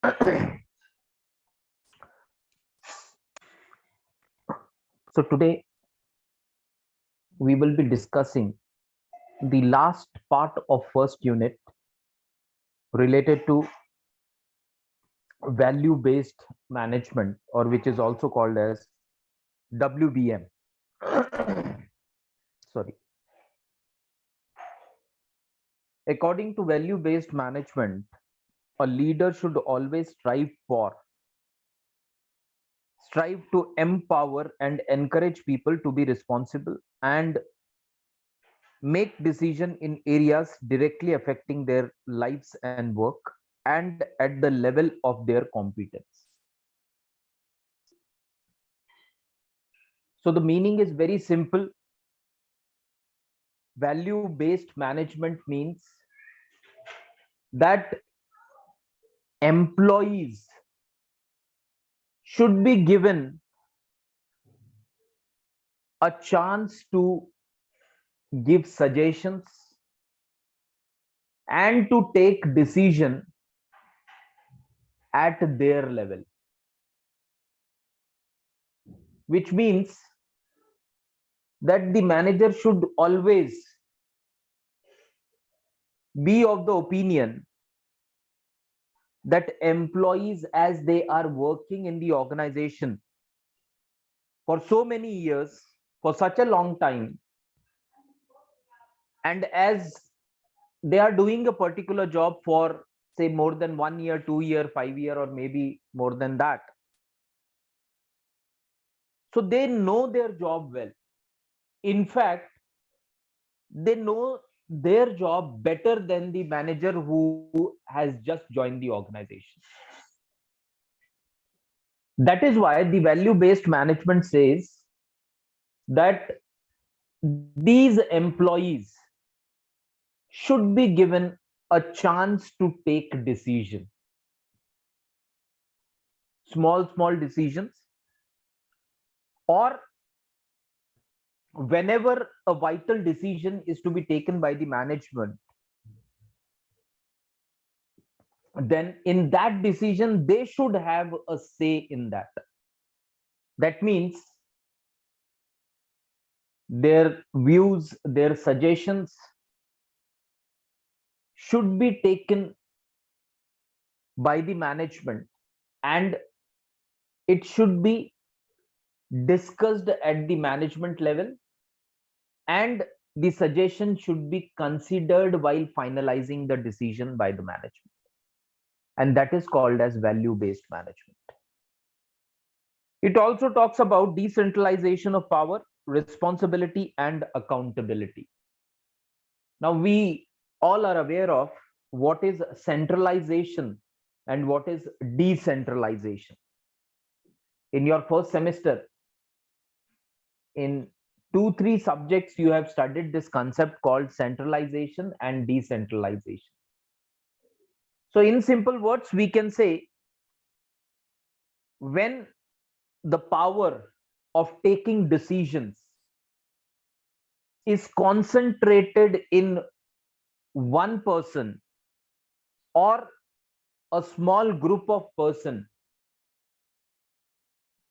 So today we will be discussing the last part of first unit related to value based management, or which is also called as WBM. Sorry. According to value based management, a leader should always strive to empower and encourage people to be responsible and make decision in areas directly affecting their lives and work and at the level of their competence. So the meaning is very simple. Value based management means that employees should be given a chance to give suggestions and to take decision at their level, which means that the manager should always be of the opinion that employees, as they are working in the organization for so many years, for such a long time, and as they are doing a particular job for say more than 1 year, 2 year, 5 year, or maybe more than that, so they know their job well. In fact, they know their job better than the manager who has just joined the organization. That is why the value based management says that these employees should be given a chance to take decision, small decisions, or whenever a vital decision is to be taken by the management, then in that decision they should have a say in that. That means their views, their suggestions should be taken by the management, and it should be discussed at the management level, and the suggestion should be considered while finalizing the decision by the management, and that is called as value based management. It also talks about decentralization of power, responsibility, and accountability. Now we all are aware of what is centralization and what is decentralization. In your first semester, in 2 3 subjects, you have studied this concept called centralization and decentralization. So in simple words, we can say, when the power of taking decisions is concentrated in one person or a small group of person,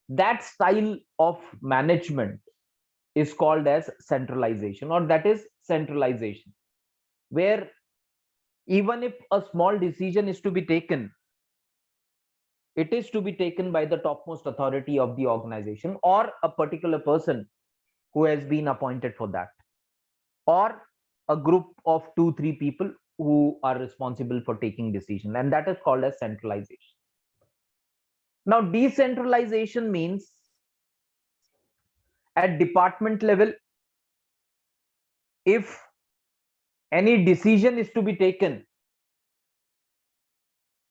that style of management is called as centralization, or that is centralization, where even if a small decision is to be taken, it is to be taken by the topmost authority of the organization or a particular person who has been appointed for that, or a group of 2 3 people who are responsible for taking decision, and that is called as centralization. Now decentralization means at department level, if any decision is to be taken,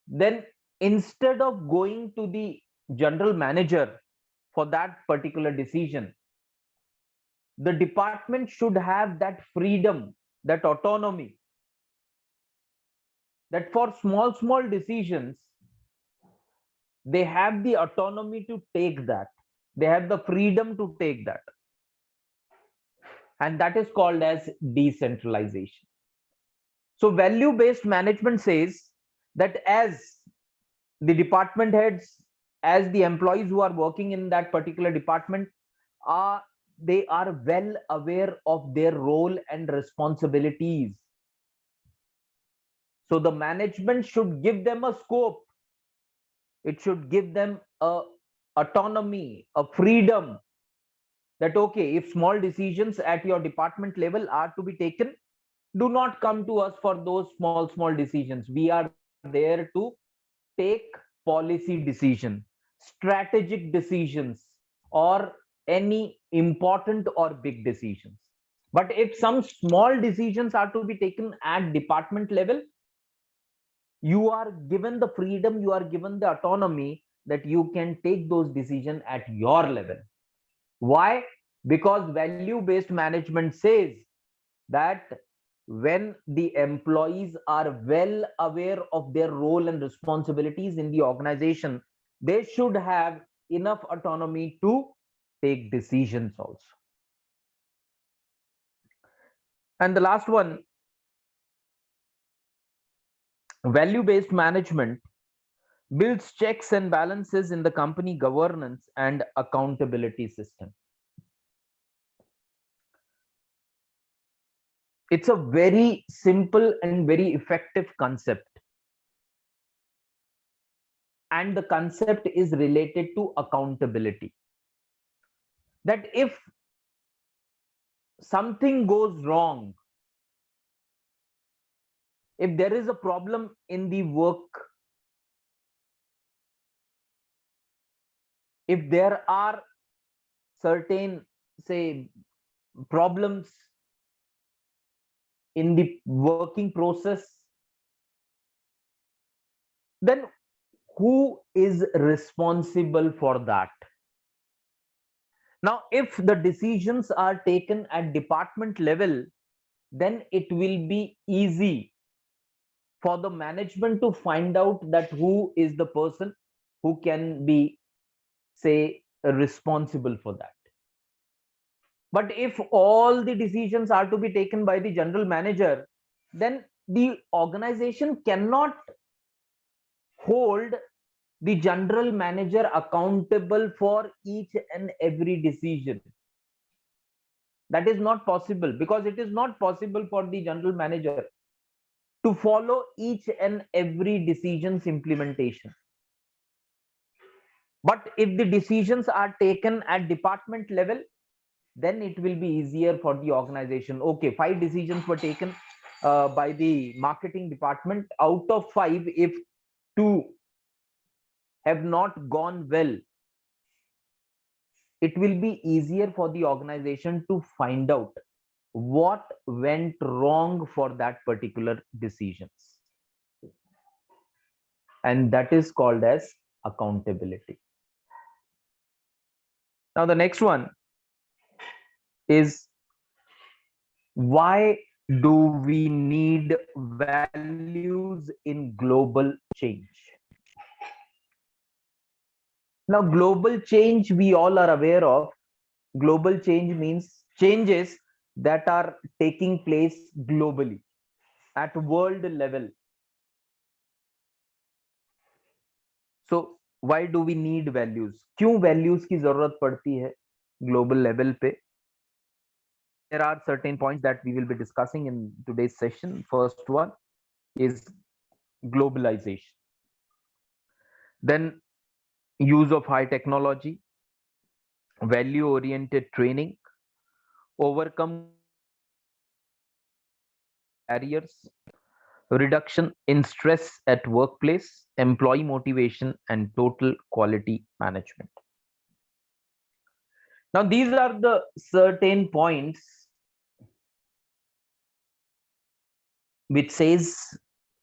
then instead of going to the general manager for that particular decision, the department should have that freedom, that autonomy, that for small decisions they have the autonomy to take that, they have the freedom to take that, and that is called as decentralization. So value based management says that as The department heads, as the employees who are working in that particular department, are they are well aware of their role and responsibilities. So the management should give them a scope. It should give them a autonomy, a freedom, that okay, if small decisions at your department level are to be taken, do not come to us for those small decisions. We are there to take policy decision, strategic decisions, or any important or big decisions. But if some small decisions are to be taken at department level, you are given the freedom, you are given the autonomy that you can take those decisions at your level. Why? Because value based management says that when the employees are well aware of their role and responsibilities in the organization, they should have enough autonomy to take decisions also. And the last one, value based management builds checks and balances in the company governance and accountability system. It's a very simple and very effective concept, and the concept is related to accountability. That if something goes wrong, if there is a problem in the work, if there are certain, say, problems in the working process, then who is responsible for that? Now, if the decisions are taken at department level, then it will be easy for the management to find out that who is the person who can be, say, responsible for that. But if all the decisions are to be taken by the general manager, then the organization cannot hold the general manager accountable for each and every decision. That is not possible, because it is not possible for the general manager to follow each and every decision's implementation. But if the decisions are taken at department level, then it will be easier for the organization. Okay, 5 decisions were taken by the marketing department. Out of 5, if 2 have not gone well, it will be easier for the organization to find out what went wrong for that particular decisions. And that is called as accountability. Now, the next one is, why do we need values in global change? Now, global change, we all are aware of. Global change means changes that are taking place globally at world level. So why do we need values? क्यों values की जरूरत पड़ती है global level पे? There are certain points that we will be discussing in today's session. First one is globalization, then use of high technology, value oriented training, overcome barriers, reduction in stress at workplace, employee motivation, and total quality management. Now, these are the certain points which says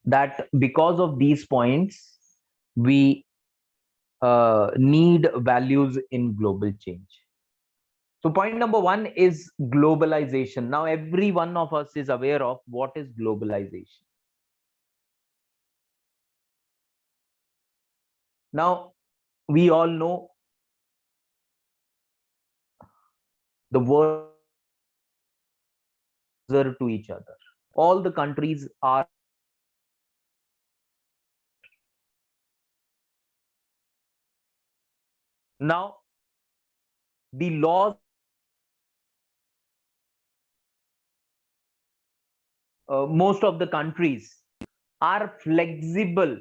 that because of these points, we need values in global change. So point number 1 is globalization. Now, every one of us is aware of what is globalization. Now, we all know the world to each other. All the countries are Now, the laws most of the countries are flexible,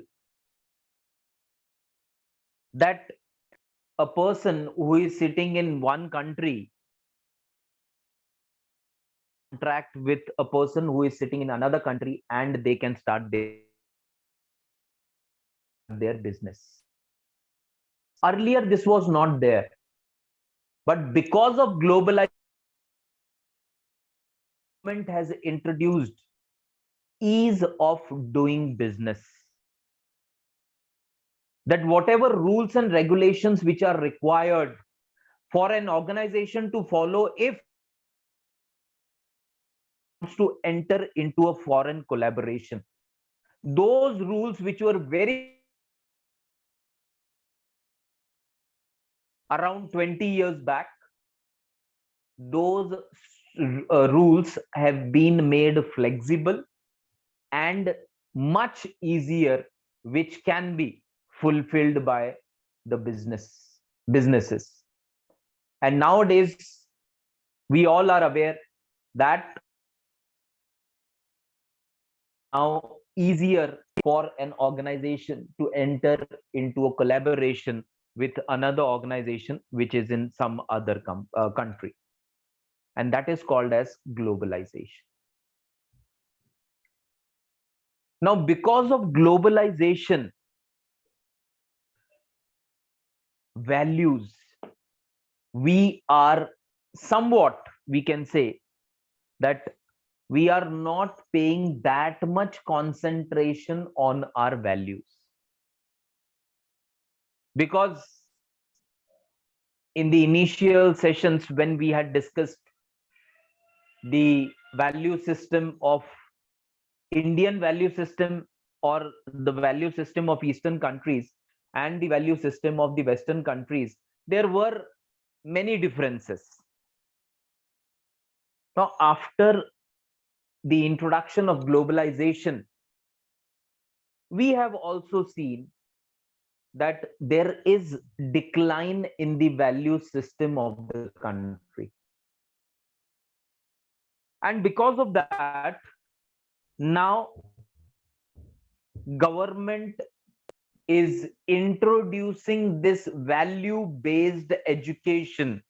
that a person who is sitting in one country interact with a person who is sitting in another country and they can start their business. Earlier, this was not there, but because of globalization, government has introduced ease of doing business. That whatever rules and regulations which are required for an organization to follow if to enter into a foreign collaboration, those rules which were very around 20 years back, those rules have been made flexible and much easier, which can be fulfilled by the businesses. And nowadays, we all are aware that now easier for an organization to enter into a collaboration with another organization which is in some other country, and that is called as globalization. Now, because of globalization, values, we are somewhat, we can say that we are not paying that much concentration on our values, because in the initial sessions when we had discussed the value system of Indian value system or the value system of Eastern countries and the value system of the Western countries, there were many differences. Now, after the introduction of globalization, we have also seen that there is decline in the value system of the country. And because of that, now government is introducing this value based education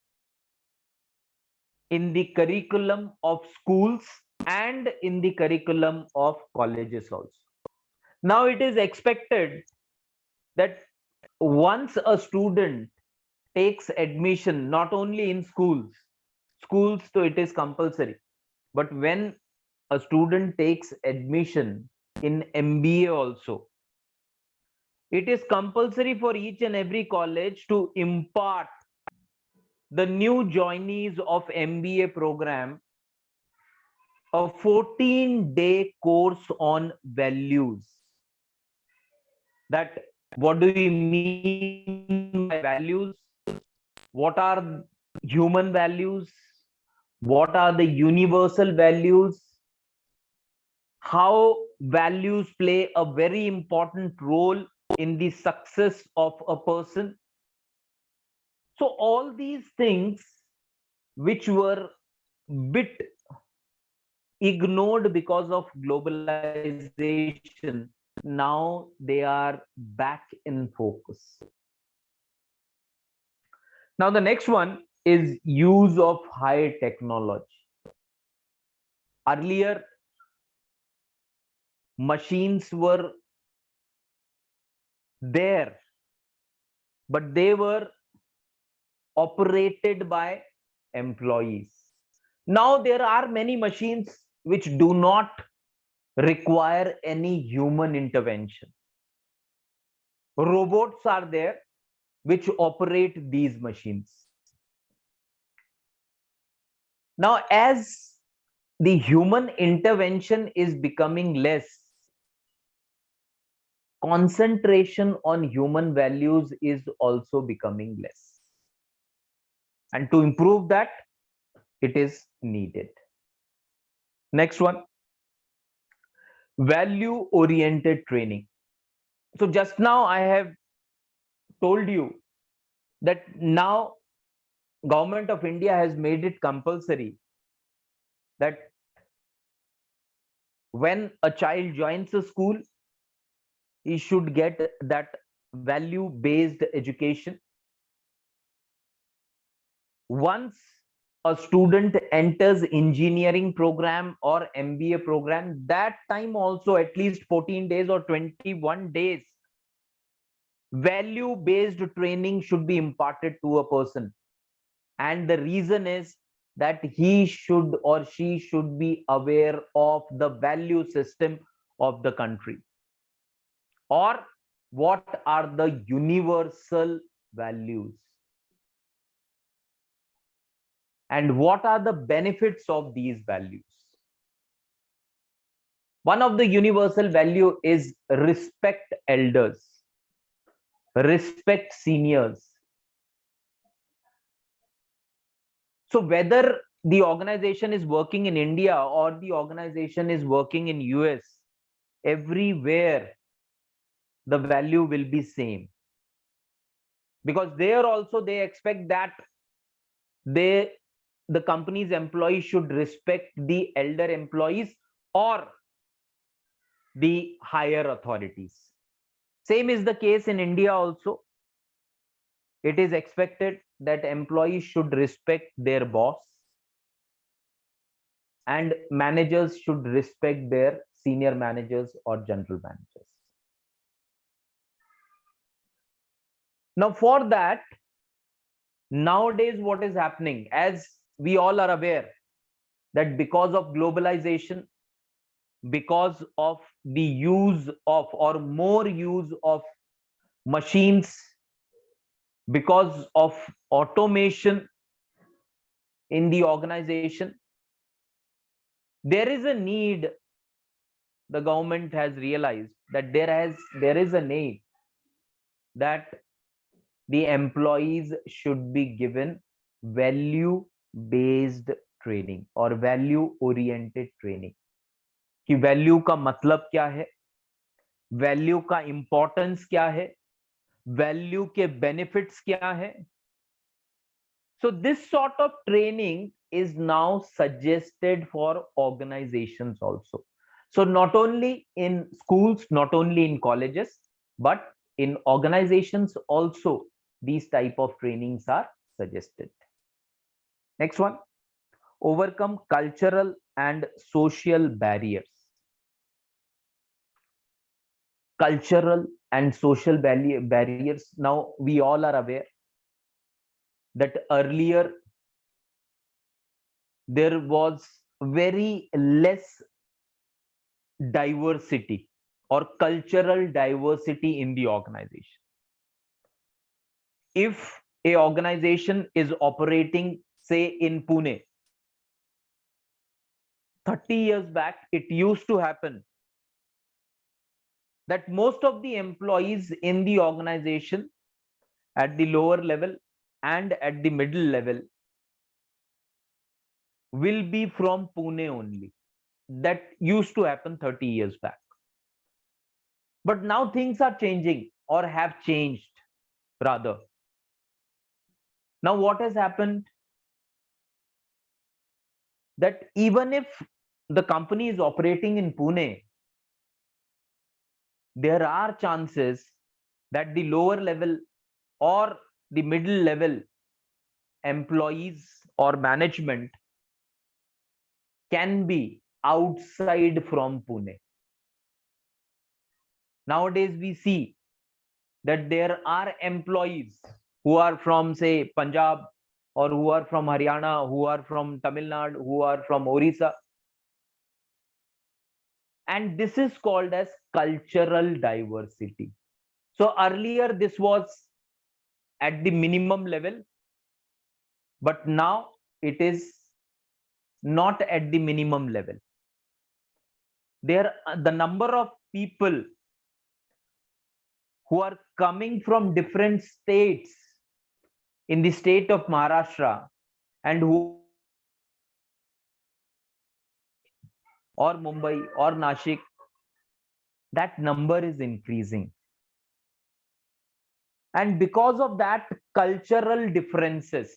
in the curriculum of schools and in the curriculum of colleges also. Now it is expected that once a student takes admission, not only in schools so it is compulsory, but when a student takes admission in MBA also, it is compulsory for each and every college to impart the new joinees of MBA program a 14-day course on values. That what do we mean by values? What are human values? What are the universal values? How values play a very important role in the success of a person. So all these things which were bit ignored because of globalization, now they are back in focus. Now the next one is use of high technology. Earlier, machines were there, but they were operated by employees. Now there are many machines which do not require any human intervention. Robots are there which operate these machines. Now, as the human intervention is becoming less, concentration on human values is also becoming less. And to improve that, it is needed. Next one, value oriented training. So just now I have told you that now government of India has made it compulsory that when a child joins a school, he should get that value based education. Once a student enters engineering program or MBA program, that time also at least 14 days or 21 days, value based training should be imparted to a person. And the reason is that he should or she should be aware of the value system of the country, or what are the universal values and what are the benefits of these values. One of the universal value is respect elders, respect seniors. So whether the organization is working in India or the organization is working in US, everywhere the value will be same, because there also they expect that they the company's employees should respect the elder employees or the higher authorities. Same is the case in India also. It is expected that employees should respect their boss and managers should respect their senior managers or general managers. Now for that, nowadays what is happening, as we all are aware, that because of globalization, because of the use of or more use of machines, because of automation in the organization, there is a need. The government has realized that there is a need that the employees should be given value based training or value oriented training. कि value का मतलब क्या है, value का importance क्या है, value के benefits क्या है. So this sort of training is now suggested for organizations also. So not only in schools, not only in colleges, but in organizations also these type of trainings are suggested. Next one, overcome cultural and social barriers. Cultural and social barriers. Now we all are aware that earlier there was very less diversity or cultural diversity in the organization. If a organization is operating, say in Pune, 30 years back, it used to happen that most of the employees in the organization at the lower level and at the middle level will be from Pune only. That used to happen 30 years back. But now things are changing or have changed rather. Now what has happened? That even if the company is operating in Pune, there are chances that the lower level or the middle level employees or management can be outside from Pune. Nowadays we see that there are employees who are from, say, Punjab, or who are from Haryana, who are from Tamil Nadu, who are from Orissa. And this is called as cultural diversity. So earlier this was at the minimum level, but now it is not at the minimum level. The number of people who are coming from different states in the state of Maharashtra and who or Mumbai or Nashik, that number is increasing. And because of that, cultural differences.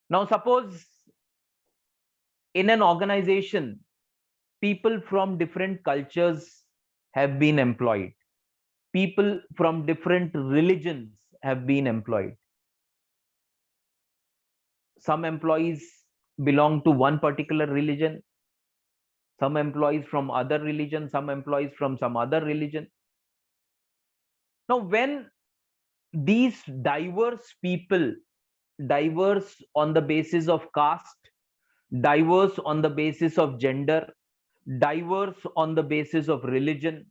Now, suppose in an organization, people from different cultures have been employed, people from different religions have been employed. Some employees belong to one particular religion, some employees from other religion, some employees from some other religion. Now, when these diverse people, diverse on the basis of caste, diverse on the basis of gender, diverse on the basis of religion,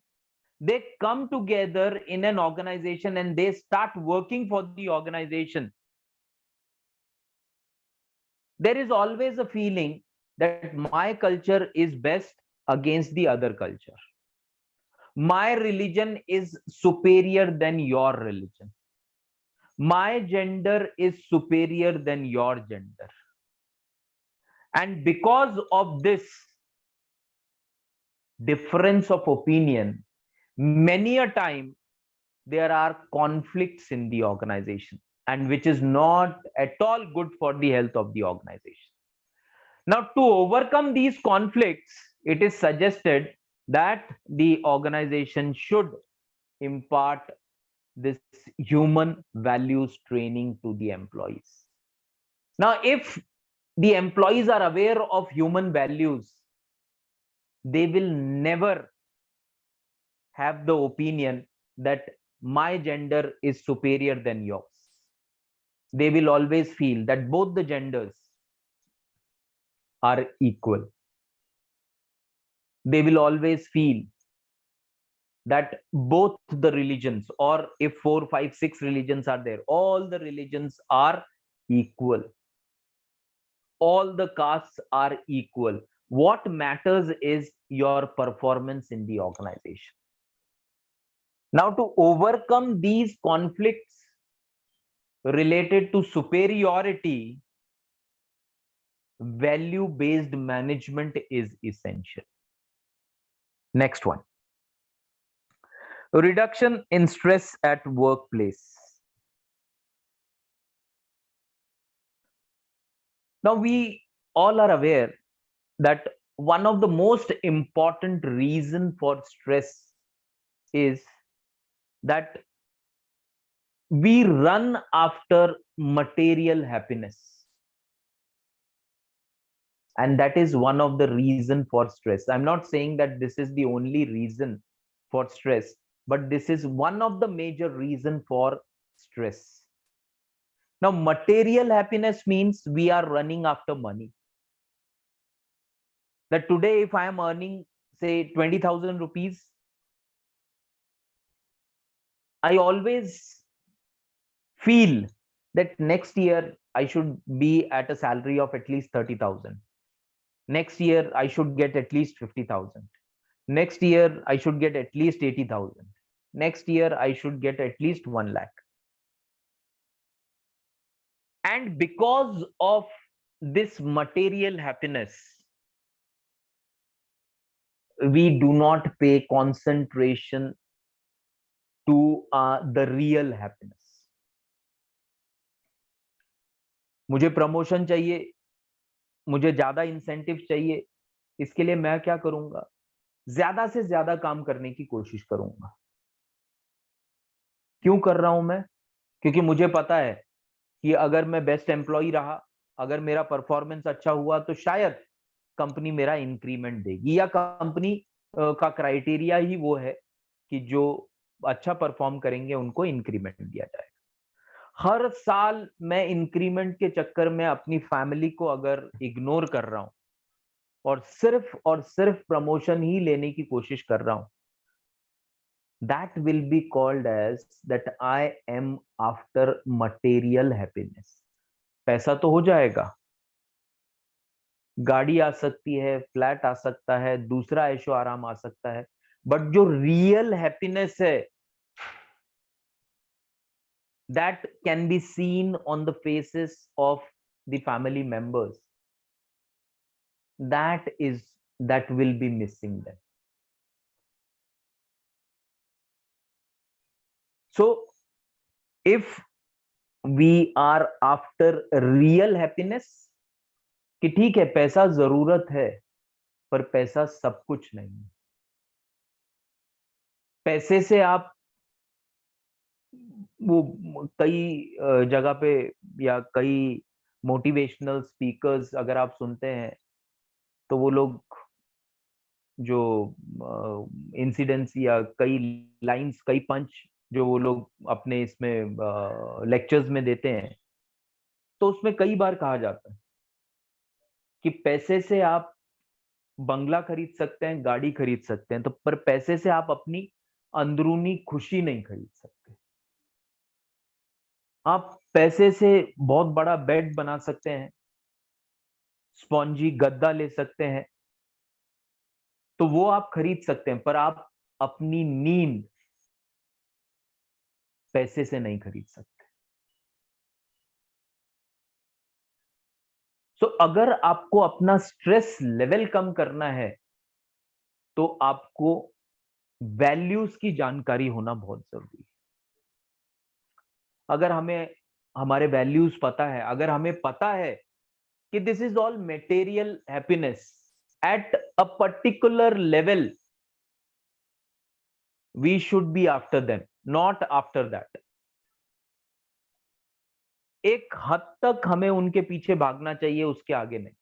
they come together in an organization and they start working for the organization, there is always a feeling that my culture is best against the other culture. My religion is superior than your religion. My gender is superior than your gender. And because of this difference of opinion, many a time there are conflicts in the organization, and which is not at all good for the health of the organization. Now, to overcome these conflicts, it is suggested that the organization should impart this human values training to the employees. Now, if the employees are aware of human values, they will never have the opinion that my gender is superior than yours. They will always feel that both the genders are equal. They will always feel that both the religions, or if 4, 5, 6 religions are there, all the religions are equal. All the castes are equal. What matters is your performance in the organization. Now, to overcome these conflicts related to superiority, value-based management is essential. Next one. Reduction in stress at workplace. Now, we all are aware that one of the most important reason for stress is that we run after material happiness, and that is one of the reason for stress. I'm not saying that this is the only reason for stress, but this is one of the major reason for stress. Now, material happiness means we are running after money. That today, if I am earning, say, 20,000 rupees, I always feel that next year I should be at a salary of at least 30,000. Next year, I should get at least 50,000. Next year, I should get at least 80,000. Next year, I should get at least 1 lakh. And because of this material happiness, we do not pay concentration to the real happiness. मुझे promotion चाहिए, मुझे ज्यादा incentive चाहिए, इसके लिए मैं क्या करूंगा? ज्यादा से ज्यादा काम करने की कोशिश करूंगा. क्यों कर रहा हूं मैं? क्योंकि मुझे पता है कि अगर मैं बेस्ट एम्प्लॉय रहा, अगर मेरा परफॉर्मेंस अच्छा हुआ, तो शायद कंपनी मेरा इंक्रीमेंट देगी, या कंपनी का क्राइटेरिया ही वो है कि जो अच्छा परफॉर्म करेंगे उनको इंक्रीमेंट दिया जाएगा. हर साल मैं इंक्रीमेंट के चक्कर में अपनी फैमिली को अगर इग्नोर कर रहा हूं और सिर्फ प्रमोशन ही लेने की कोशिश कर रहा हूं, that will be called as that I am after material happiness. पैसा तो हो जाएगा, गाड़ी आ सकती है, फ्लैट आ सकता है, दूसरा ऐशो आराम आ सकता है, बट जो रियल हैप्पीनेस है, that can be seen on the faces of the family members, that will be missing them. So if we are after real happiness, कि ठीक है पैसा जरूरत है पर पैसा सब कुछ नहीं है। पैसे से आप वो कई जगह पे या कई मोटिवेशनल स्पीकर्स अगर आप सुनते हैं तो वो लोग जो इंसिडेंट्स या कई लाइंस कई पंच जो वो लोग अपने इसमें लेक्चर्स में देते हैं, तो उसमें कई बार कहा जाता है कि पैसे से आप बंगला खरीद सकते हैं, गाड़ी खरीद सकते हैं, तो पर पैसे से आप अपनी अंदरूनी खुशी नहीं खरीद सकते। आप पैसे से बहुत बड़ा बेड बना सकते हैं, स्पॉन्जी गद्दा ले सकते हैं, तो वो आप खरीद सकते हैं, पर आप अपनी नींद पैसे से नहीं खरीद सकते। सो अगर आपको अपना स्ट्रेस लेवल कम करना है तो आपको वैल्यूज की जानकारी होना बहुत जरूरी है। अगर हमें हमारे वैल्यूज पता है, अगर हमें पता है कि this is all material happiness at a particular level, we should be after them, not after that. एक हद तक हमें उनके पीछे भागना चाहिए, उसके आगे नहीं।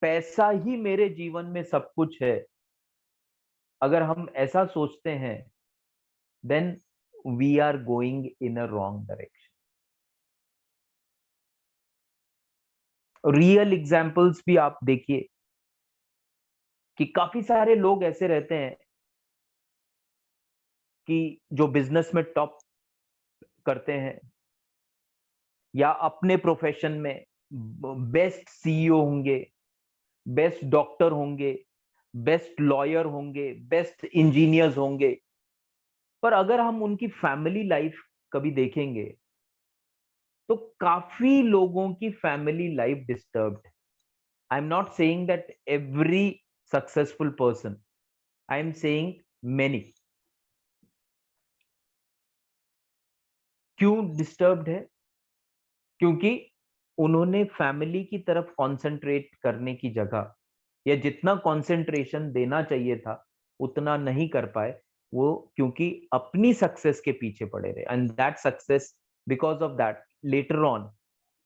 पैसा ही मेरे जीवन में सब कुछ है, अगर हम ऐसा सोचते हैं then we are going in a wrong direction. Real examples भी आप देखिए कि काफी सारे लोग ऐसे रहते हैं कि जो बिजनेस में टॉप करते हैं या अपने प्रोफेशन में बेस्ट सीईओ होंगे, बेस्ट डॉक्टर होंगे, बेस्ट लॉयर होंगे, बेस्ट इंजीनियर्स होंगे, पर अगर हम उनकी फैमिली लाइफ कभी देखेंगे तो काफी लोगों की फैमिली लाइफ डिस्टर्ब्ड है। I am not saying that every successful person, I am saying many. क्यों डिस्टर्ब्ड है? क्योंकि उन्होंने फैमिली की तरफ कंसंट्रेट करने की जगह या जितना कंसंट्रेशन देना चाहिए था उतना नहीं कर पाए वो, क्योंकि अपनी सक्सेस के पीछे पड़े रहे, and that success because of that later on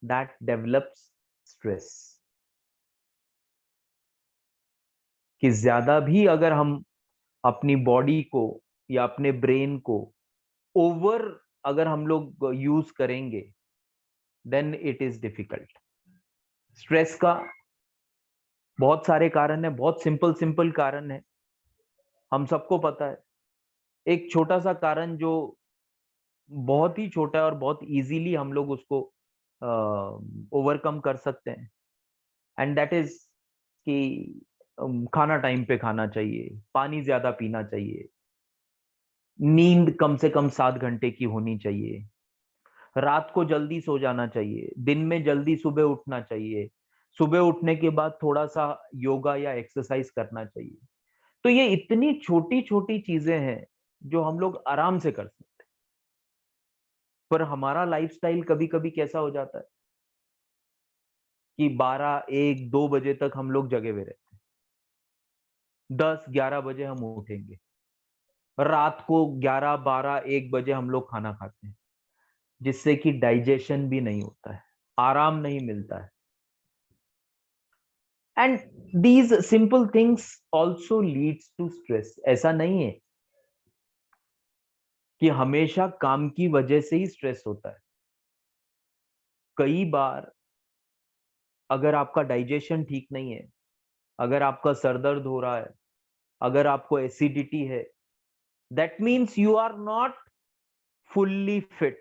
that develops stress. कि ज्यादा भी अगर हम अपनी बॉडी को या अपने ब्रेन को ओवर अगर हम लोग यूज करेंगे then it is difficult. Stress का बहुत सारे कारण है, बहुत सिंपल सिंपल कारण है, हम सबको पता है। एक छोटा सा कारण जो बहुत ही छोटा है और बहुत इजीली हम लोग उसको ओवरकम कर सकते हैं, एंड दैट इज कि खाना टाइम पे खाना चाहिए, पानी ज्यादा पीना चाहिए, नींद कम से कम 7 घंटे की होनी चाहिए, रात को जल्दी सो जाना चाहिए, दिन में जल्दी सुबह उठना चाहिए, सुबह उठने के बाद थोड़ा सा योगा या एक्सरसाइज करना चाहिए। तो ये इतनी छोटी छोटी चीजें हैं जो हम लोग आराम से कर सकते हैं, पर हमारा लाइफस्टाइल कभी कभी कैसा हो जाता है कि 12 1 2 बजे तक हम लोग जगे हुए रहते हैं, 10 11 बजे हम उठेंगे, रात को 11 12 1 बजे हम लोग खाना खाते हैं, जिससे कि डाइजेशन भी नहीं होता है, आराम नहीं मिलता है। And these simple things also leads to stress. ऐसा नहीं है कि हमेशा काम की वजह से ही स्ट्रेस होता है। कई बार अगर आपका डाइजेशन ठीक नहीं है, अगर आपका सर दर्द हो रहा है, अगर आपको एसिडिटी है, that means you are not fully fit,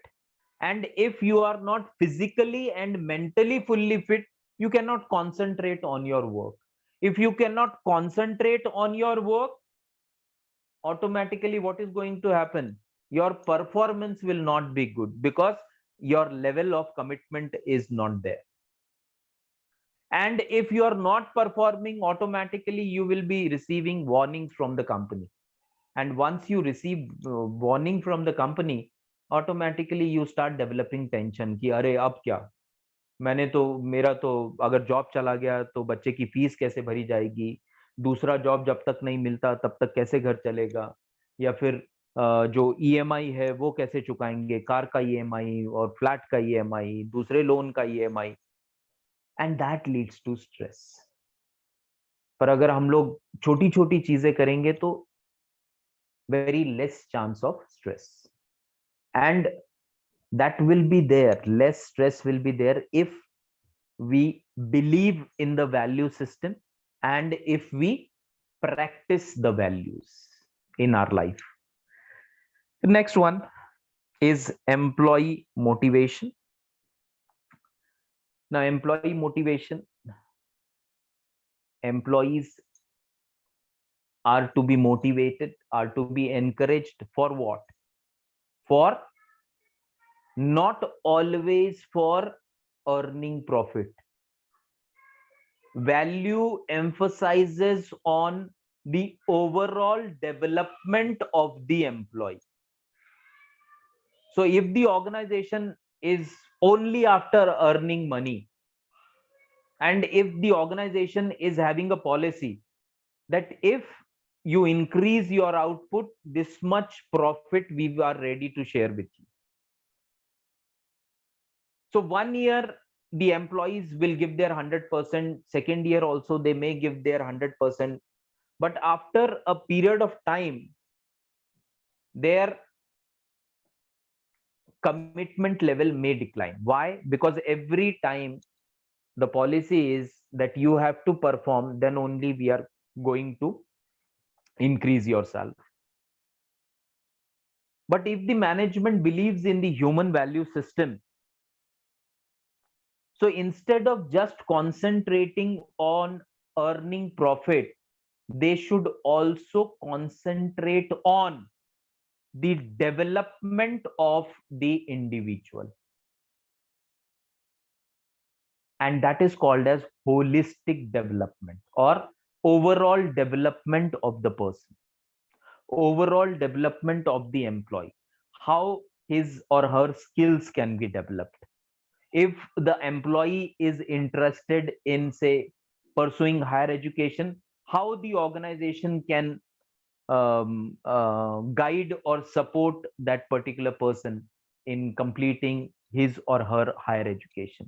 and if you are not physically and mentally fully fit, you cannot concentrate on your work. If you cannot concentrate on your work, automatically what is going to happen? Your performance will not be good because your level of commitment is not there. And if you are not performing, automatically you will be receiving warnings from the company. And once you receive warning from the company, automatically you start developing tension कि अरे अब क्या, मैंने तो, मेरा तो अगर job चला गया तो बच्चे की फीस कैसे भरी जाएगी, दूसरा जॉब जब तक नहीं मिलता तब तक कैसे घर चलेगा, या फिर जो ईएमआई है वो कैसे चुकाएंगे, कार का ईएमआई और फ्लैट का ईएमआई, दूसरे लोन का EMI, and that leads to stress. पर अगर हम लोग छोटी छोटी चीजें करेंगे तो very less chance of stress, and that will be there, less stress will be there if we believe in the value system and if we practice the values in our life. The next one is employee motivation. Now employee motivation, employees are to be motivated, are to be encouraged for what? For not always for earning profit. Value emphasizes on the overall development of the employee. So if the organization is only after earning money, and if the organization is having a policy that if you increase your output, this much profit we are ready to share with you. So 1 year the employees will give their 100%, second year also they may give their 100%, but after a period of time their commitment level may decline. Why? Because every time the policy is that you have to perform, then only we are going to increase your salary. But if the management believes in the human value system, so instead of just concentrating on earning profit, they should also concentrate on the development of the individual. And that is called as holistic development or overall development of the person, overall development of the employee, how his or her skills can be developed. If the employee is interested in, say, pursuing higher education, how the organization can guide or support that particular person in completing his or her higher education,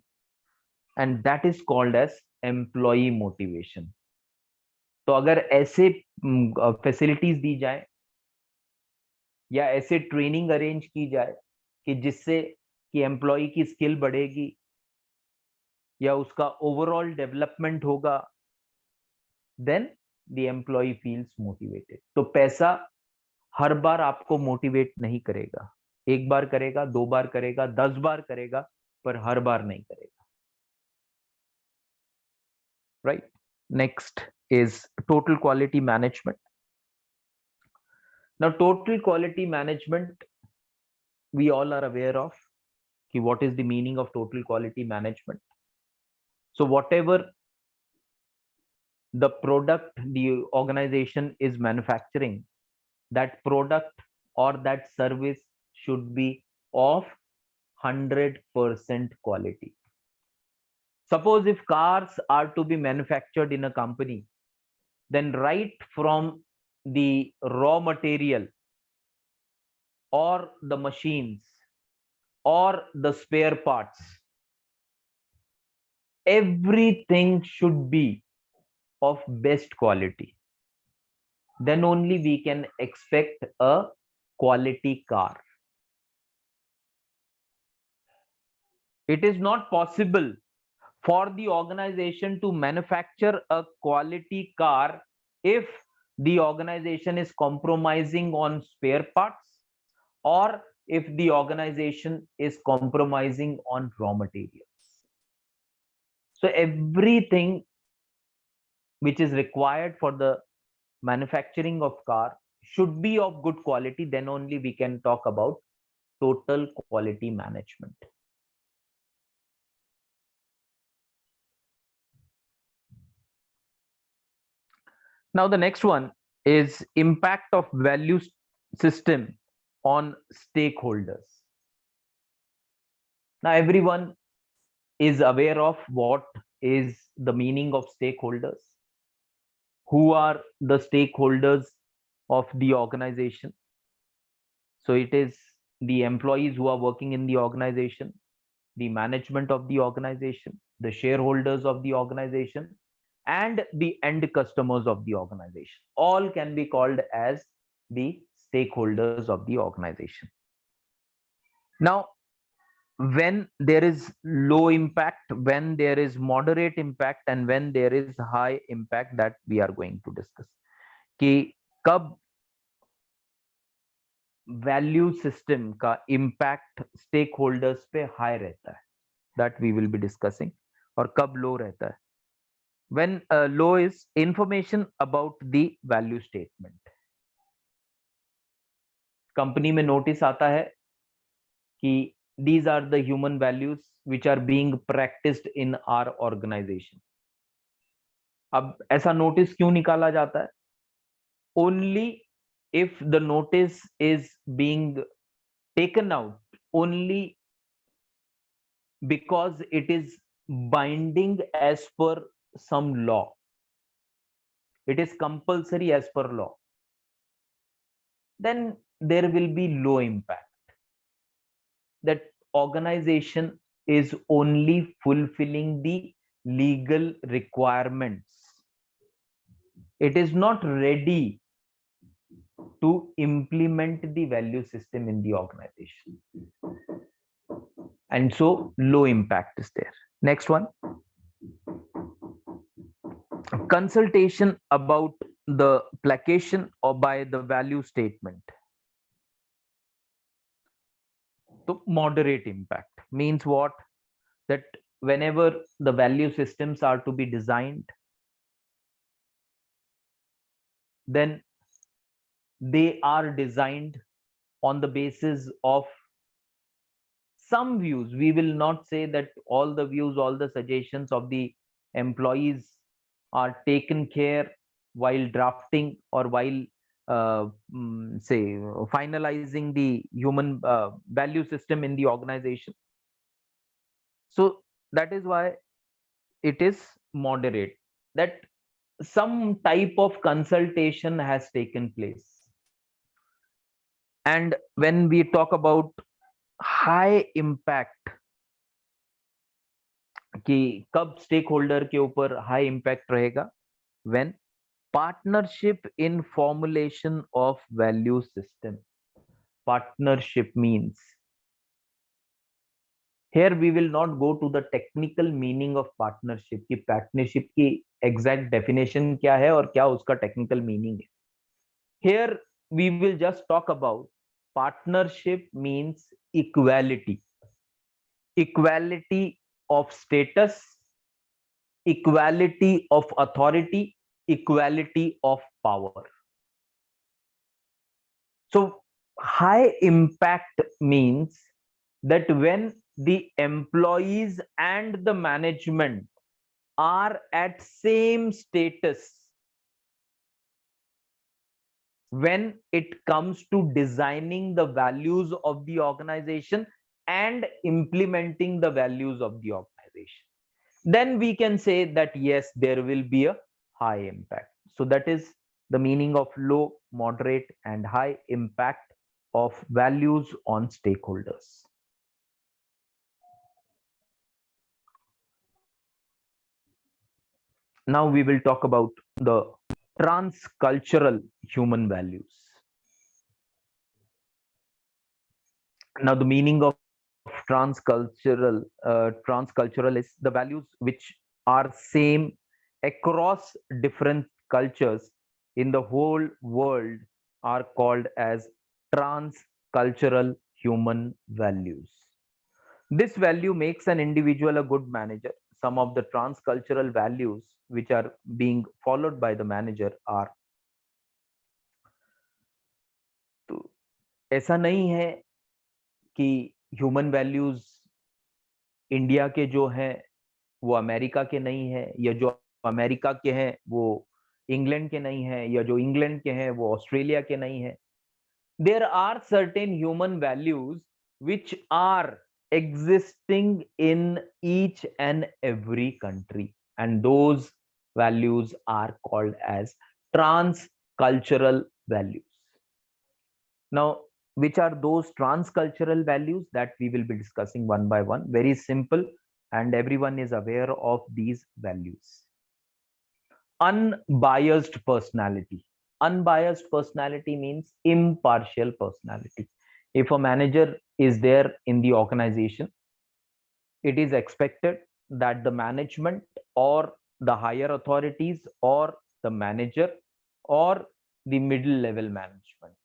and that is called as employee motivation. तो अगर ऐसे facilities दी जाए या ऐसे training arrange की जाए कि जिससे कि एम्प्लॉय की स्किल बढ़ेगी या उसका ओवरऑल डेवलपमेंट होगा, then the employ feels motivated. तो पैसा हर बार आपको मोटिवेट नहीं करेगा, एक बार करेगा, 2 बार करेगा, 10 बार करेगा, पर हर बार नहीं करेगा. Right? Next is total quality management. Now, total quality management, we all are aware of what is the meaning of total quality management. So whatever the product the organization is manufacturing, that product or that service should be of 100% quality. Suppose if cars are to be manufactured in a company, then right from the raw material or the machines or the spare parts, everything should be of best quality. Then only we can expect a quality car. It is not possible for the organization to manufacture a quality car if the organization is compromising on spare parts or if the organization is compromising on raw materials. So everything which is required for the manufacturing of car should be of good quality, then only we can talk about total quality management. Now the next one is impact of value system on stakeholders. Now everyone is aware of what is the meaning of stakeholders. Who are the stakeholders of the organization? So it is the employees who are working in the organization, the management of the organization, the shareholders of the organization, and the end customers of the organization. All can be called as the stakeholders of the organization. Now, when there is low impact, when there is moderate impact, and when there is high impact, that we are going to discuss. कि कब value system का impact stakeholders पे high रहता है, that we will be discussing, और कब low रहता है. When low is information about the value statement. Company में नोटिस आता है कि these are the human values which are being practiced in our organization. अब ऐसा नोटिस क्यों निकाला जाता है? Only if the notice is being taken out only because it is binding as per some law. It is compulsory as per law. Then there will be low impact. That organization is only fulfilling the legal requirements. It is not ready to implement the value system in the organization. And so low impact is there. Next one. Consultation about the placation or by the value statement. So moderate impact means what? That whenever the value systems are to be designed, then they are designed on the basis of some views. We will not say that all the views, all the suggestions of the employees are taken care while drafting or while say finalizing the human value system in the organization. So that is why it is moderate, that some type of consultation has taken place. And when we talk about high impact, कि कब stake holder के ऊपर high impact रहेगा? When partnership in formulation of value system. Partnership means, here we will not go to the technical meaning of partnership, कि partnership की exact definition क्या है और क्या उसका technical meaning है. Here we will just talk about partnership means equality. Equality of status, equality of authority, equality of power. So high impact means that when the employees and the management are at same status when it comes to designing the values of the organization and implementing the values of the organization, then we can say that yes, there will be a high impact. So that is the meaning of low, moderate, and high impact of values on stakeholders. Now we will talk about the transcultural human values. Now the meaning of transcultural is the values which are same across different cultures in the whole world are called as transcultural human values. This value makes an individual a good manager. Some of the transcultural values which are being followed by the manager are, तो ऐसा नहीं है कि human values India के जो हैं वो America के नहीं है, या जो अमेरिका के हैं वो इंग्लैंड के नहीं है, या जो इंग्लैंड के हैं वो ऑस्ट्रेलिया के नहीं है. There are certain human values which are existing in each and every country, and those values are called as transcultural values. Now, which are those transcultural values that we will be discussing one by one? Very simple, and everyone is aware of these values. Unbiased personality. Unbiased personality means impartial personality. If a manager is there in the organization, it is expected that the management or the higher authorities or the manager or the middle level management,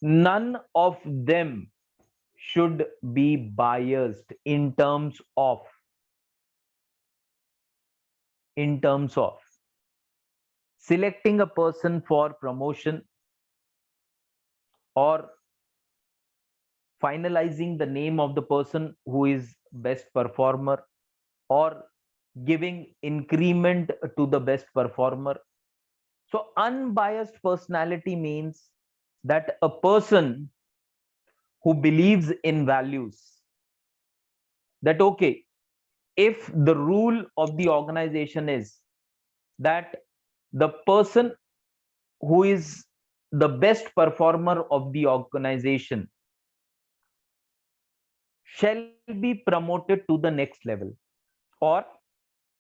none of them should be biased in terms of selecting a person for promotion or finalizing the name of the person who is best performer or giving increment to the best performer. So unbiased personality means that a person who believes in values, that okay, if the rule of the organization is that the person who is the best performer of the organization shall be promoted to the next level, or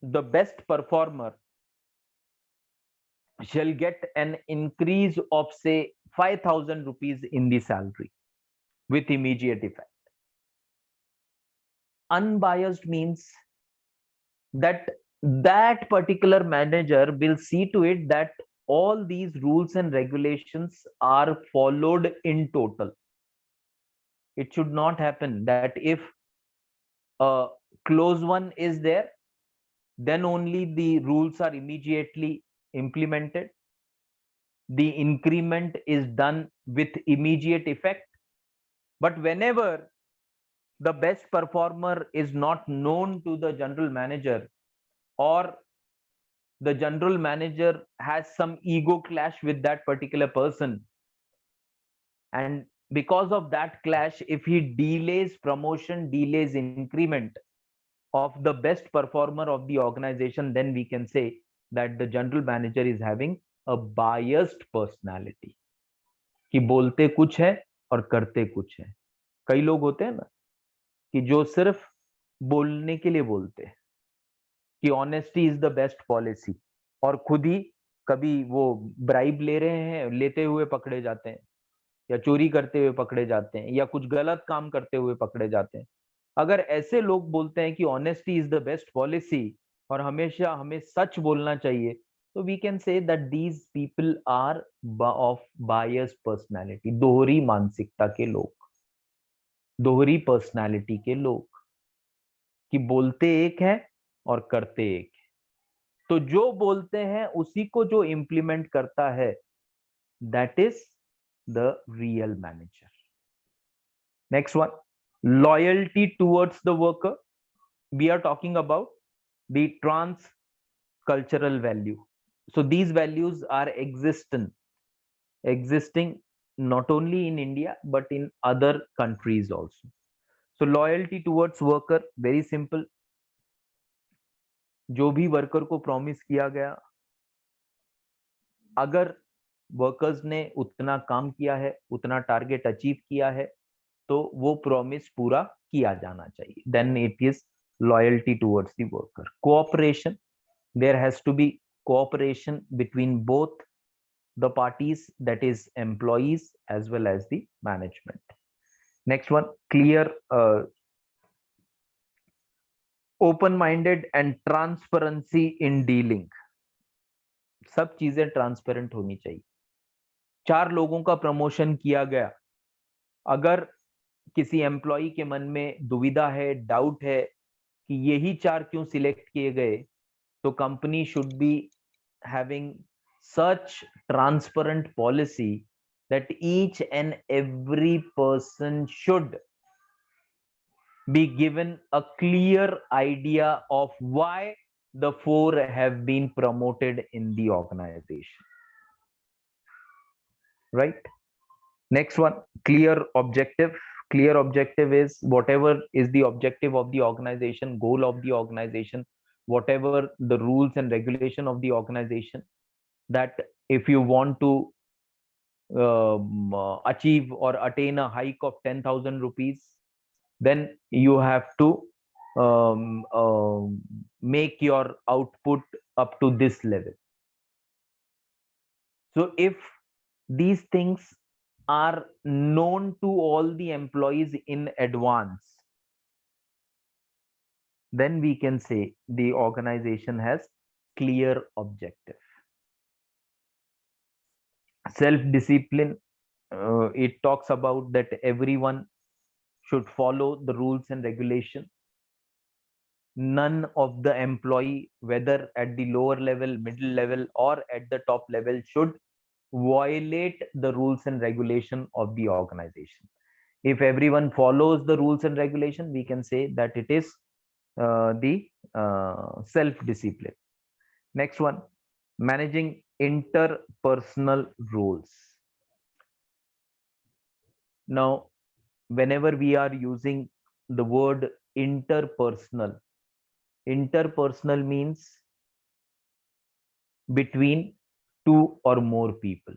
the best performer shall get an increase of say 5,000 rupees in the salary with immediate effect. Unbiased means that that particular manager will see to it that all these rules and regulations are followed in total. It should not happen that if a close one is there, then only the rules are immediately implemented. The increment is done with immediate effect. But whenever the best performer is not known to the general manager, or the general manager has some ego clash with that particular person, and because of that clash, if he delays promotion, delays increment of the best performer of the organization, then we can say that the general manager is having a biased personality, कि बोलते कुछ है और करते कुछ है. कई लोग होते हैं ना कि जो सिर्फ बोलने के लिए बोलते हैं कि honesty is the best policy, और खुद ही कभी वो ब्राइब ले रहे हैं, लेते हुए पकड़े जाते हैं, या चोरी करते हुए पकड़े जाते हैं, या कुछ गलत काम करते हुए पकड़े जाते हैं. अगर ऐसे लोग बोलते हैं कि honesty is the best policy और हमेशा हमें सच बोलना चाहिए, तो we can say that these people are of bias personality. दोहरी मानसिकता के लोग, दोहरी पर्सनालिटी के लोग, कि बोलते एक है और करते एक है. तो जो बोलते हैं उसी को जो इंप्लीमेंट करता है, that is the real manager. Next one, loyalty towards the worker. We are talking about the transcultural value. So these values are existing not only in India but in other countries also. So loyalty towards worker, very simple. जो भी worker को promise किया गया, अगर workers ने उतना काम किया है, उतना टारगेट अचीव किया है, तो वो प्रॉमिस पूरा किया जाना चाहिए. Then it is loyalty towards the worker. Cooperation, there has to be cooperation between both the parties, that is employees as well as the management. Next one, clear, open minded and transparency in dealing. सब चीजें transparent होनी चाहिए. 4 लोगों का promotion किया गया, अगर किसी एम्प्लॉय के मन में दुविधा है, डाउट है कि यही 4 क्यों सिलेक्ट किए गए, तो company should be having such transparent policy that each and every person should be given a clear idea of why the four have been promoted in the organization, right? Next one, clear objective. Clear objective is whatever is the objective of the organization, goal of the organization, whatever the rules and regulation of the organization, that if you want to achieve or attain a hike of 10,000 rupees, then you have to make your output up to this level. So if these things are known to all the employees in advance, then we can say the organization has clear objective. Self discipline, it talks about that everyone should follow the rules and regulation. None of the employee, whether at the lower level, middle level, or at the top level, should violate the rules and regulation of the organization. If everyone follows the rules and regulation, we can say that it is the self discipline. Next one, managing interpersonal roles. Now, whenever we are using the word interpersonal, interpersonal means between two or more people.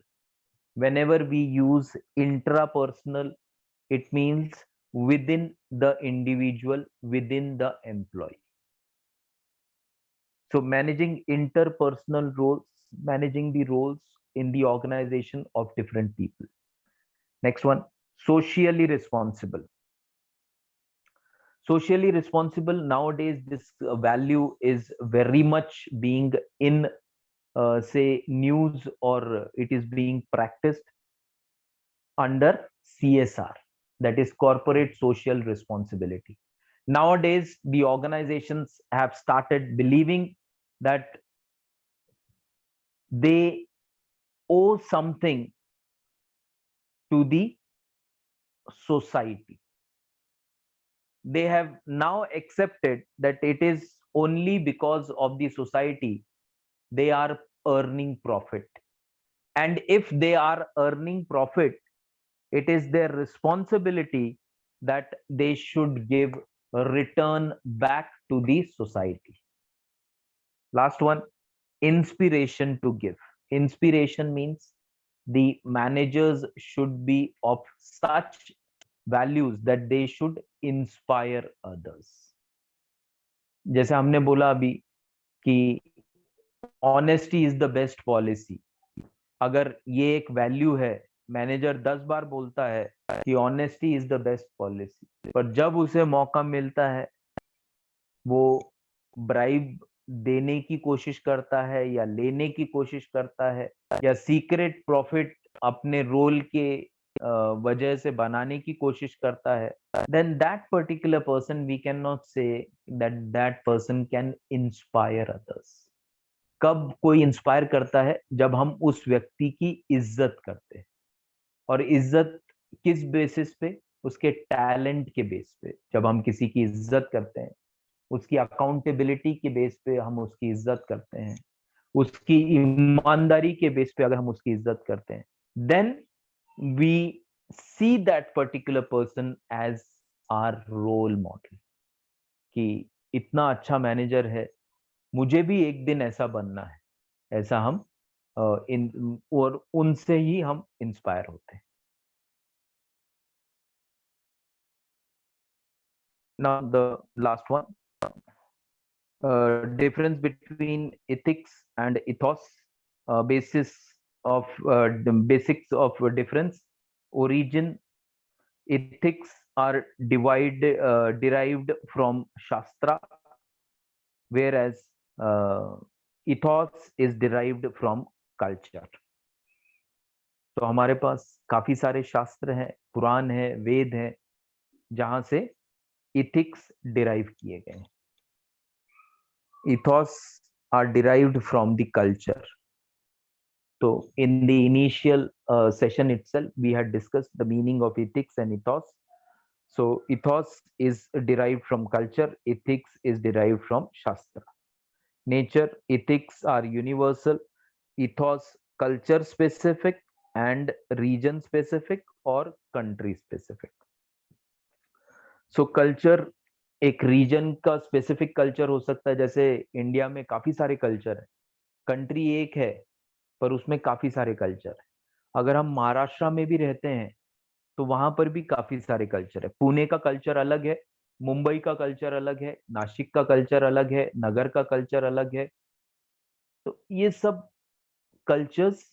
Whenever we use intrapersonal, it means within the individual, within the employee. So managing interpersonal roles, managing the roles in the organization of different people. Next one, socially responsible. Socially responsible, nowadays this value is very much being in say news, or it is being practiced under CSR, that is corporate social responsibility. Nowadays the organizations have started believing that they owe something to the society. They have now accepted that it is only because of the society they are earning profit. And if they are earning profit, it is their responsibility that they should give a return back to the society. Last one, inspiration to give. Inspiration means the managers should be of such values that they should inspire others. जैसे हमने बोला अभी कि honesty is the best policy, अगर ये एक value है, manager 10 बार बोलता है कि honesty is the best policy, पर जब उसे मौका मिलता है वो ब्राइब देने की कोशिश करता है या लेने की कोशिश करता है या सीक्रेट प्रॉफिट अपने रोल के वजह से बनाने की कोशिश करता है, then that particular person we cannot say that that person can inspire others. कब कोई इंस्पायर करता है? जब हम उस व्यक्ति की इज्जत करते हैं, और इज्जत किस बेसिस पे? उसके टैलेंट के बेस पे। जब हम किसी की इज्जत करते हैं, उसकी अकाउंटेबिलिटी के बेस पे हम उसकी इज्जत करते हैं, उसकी ईमानदारी के बेस पे अगर हम उसकी इज्जत करते हैं, then we see that particular person as our role model, कि इतना अच्छा मैनेजर है, मुझे भी एक दिन ऐसा बनना है। ऐसा हम और उनसे ही हम इंस्पायर होते हैं। Now the last one, difference between ethics and ethos. The basics of difference. Origin: ethics are derived from Shastra, whereas ethos is derived from culture. तो हमारे पास काफी सारे शास्त्र हैं, पुराण है, वेद है, जहां से ethics derive किए गए हैं. Ethos are derived from the culture. So in the initial session itself, we had discussed the meaning of ethics and ethos. So ethos is derived from culture, ethics is derived from Shastra. Nature ethics are universal, ethos culture specific and region specific or country specific. So culture एक reason का specific culture हो सकता है, जैसे India में काफी सारे culture है, कंट्री एक है पर उसमें काफी सारे कल्चर है। अगर हम महाराष्ट्र में भी रहते हैं तो वहां पर भी काफी सारे कल्चर है। पुणे का कल्चर अलग है, मुंबई का कल्चर अलग है, नासिक का कल्चर अलग है, नगर का कल्चर अलग है। तो ये सब कल्चर्स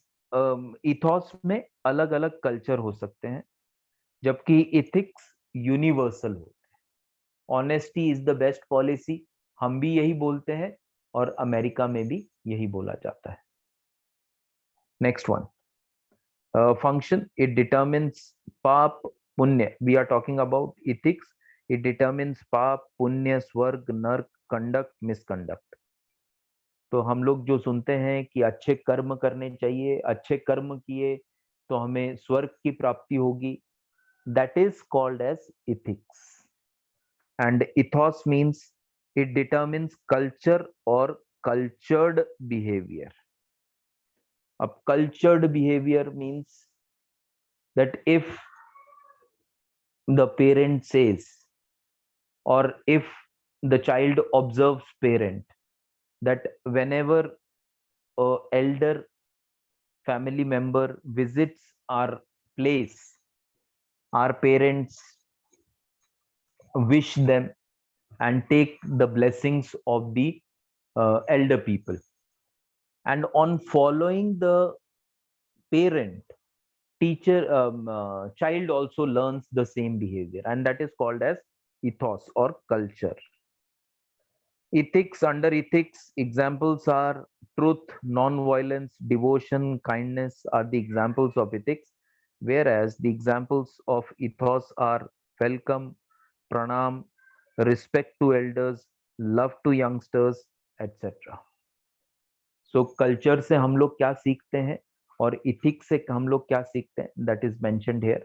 इथॉस में अलग अलग कल्चर हो सकते हैं, जबकि इथिक्स यूनिवर्सल हो। Honesty is the best policy, हम भी यही बोलते हैं और अमेरिका में भी यही बोला जाता है। Next one, function, it determines पाप पुण्य। We are talking about ethics, it determines पाप पुण्य स्वर्ग नर्क कंडक्ट मिसकंडक्ट। तो हम लोग जो सुनते हैं कि अच्छे कर्म करने चाहिए, अच्छे कर्म किए तो हमें स्वर्ग की प्राप्ति होगी, that is called as ethics. And ethos means it determines culture और कल्चर्ड बिहेवियर। अब cultured behaviour means that if the parent says or if the child observes parent that whenever a elder family member visits our place, our parents wish them and take the blessings of the elder people, and on following the parent, child also learns the same behavior, and that is called as ethos or culture. Ethics, under ethics, examples are truth, non-violence, devotion, kindness are the examples of ethics, whereas the examples of ethos are welcome, pranam, respect to elders, love to youngsters, etc. So culture से हम लोग क्या सीखते हैं और ethics से हम लोग क्या सीखते हैं, that is mentioned here.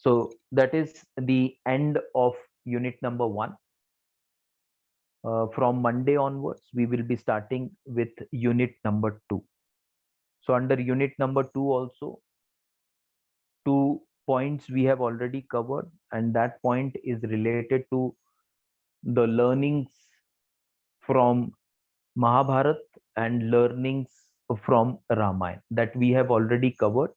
So that is the end of unit number 1. From Monday onwards, we will be starting with unit number 2. So under unit number 2 also, 2 points we have already covered, and that point is related to the learnings from Mahabharat and learnings from Ramayana that we have already covered.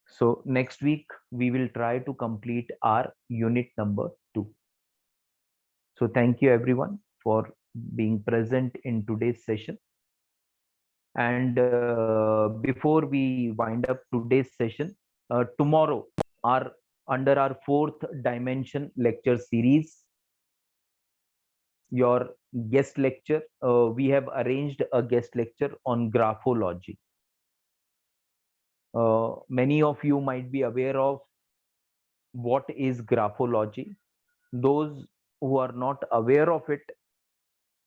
So next week, we will try to complete our unit number 2. So thank you everyone for being present in today's session. And before we wind up today's session, tomorrow, under our 4th dimension lecture series, your guest lecture, we have arranged a guest lecture on graphology. Many of you might be aware of what is graphology. Those who are not aware of it,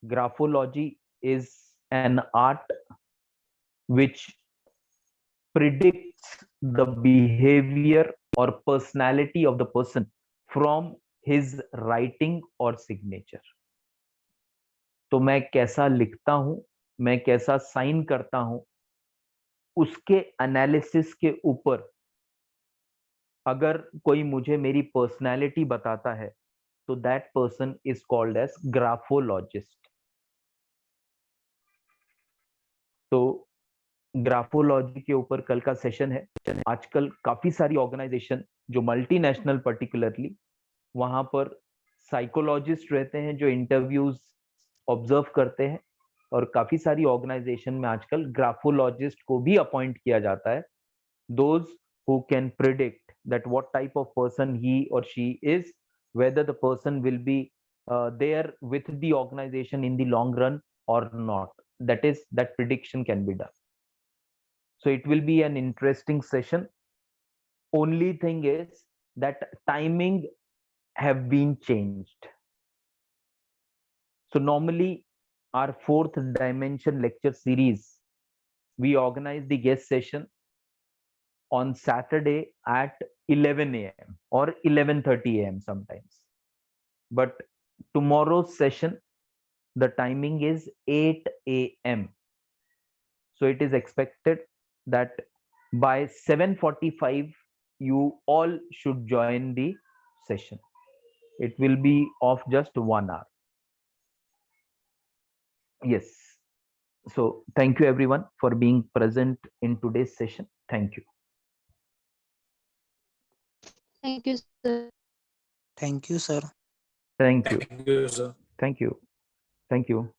graphology is an art which predicts the behavior or personality of the person from his writing or signature. तो मैं कैसा लिखता हूं, मैं कैसा sign करता हूं, उसके एनालिसिस के ऊपर अगर कोई मुझे मेरी पर्सनालिटी बताता है तो that person is called as graphologist. तो ग्राफोलॉजी के ऊपर कल का सेशन है। आजकल काफी सारी ऑर्गेनाइजेशन जो मल्टीनेशनल पर्टिकुलरली, वहां पर साइकोलॉजिस्ट रहते हैं जो इंटरव्यूज ऑब्जर्व करते हैं, और काफी सारी ऑर्गेनाइजेशन में आजकल ग्राफोलॉजिस्ट को भी अपॉइंट किया जाता है, those who can predict that what type of person he or she is, whether the person will be there with the organization in the long run or not. That prediction can be done. So it will be an interesting session. Only thing is that timing have been changed. So normally our 4th dimension lecture series, we organize the guest session on Saturday at 11 a.m. or 11:30 a.m. sometimes. But tomorrow's session The timing is 8 a.m. So it is expected that by 7:45 you all should join the session. It will be of just 1 hour. Yes. So thank you everyone for being present in today's session. Thank you. Thank you, sir. Thank you, sir. Thank you. Thank you, sir. Thank you. Thank you.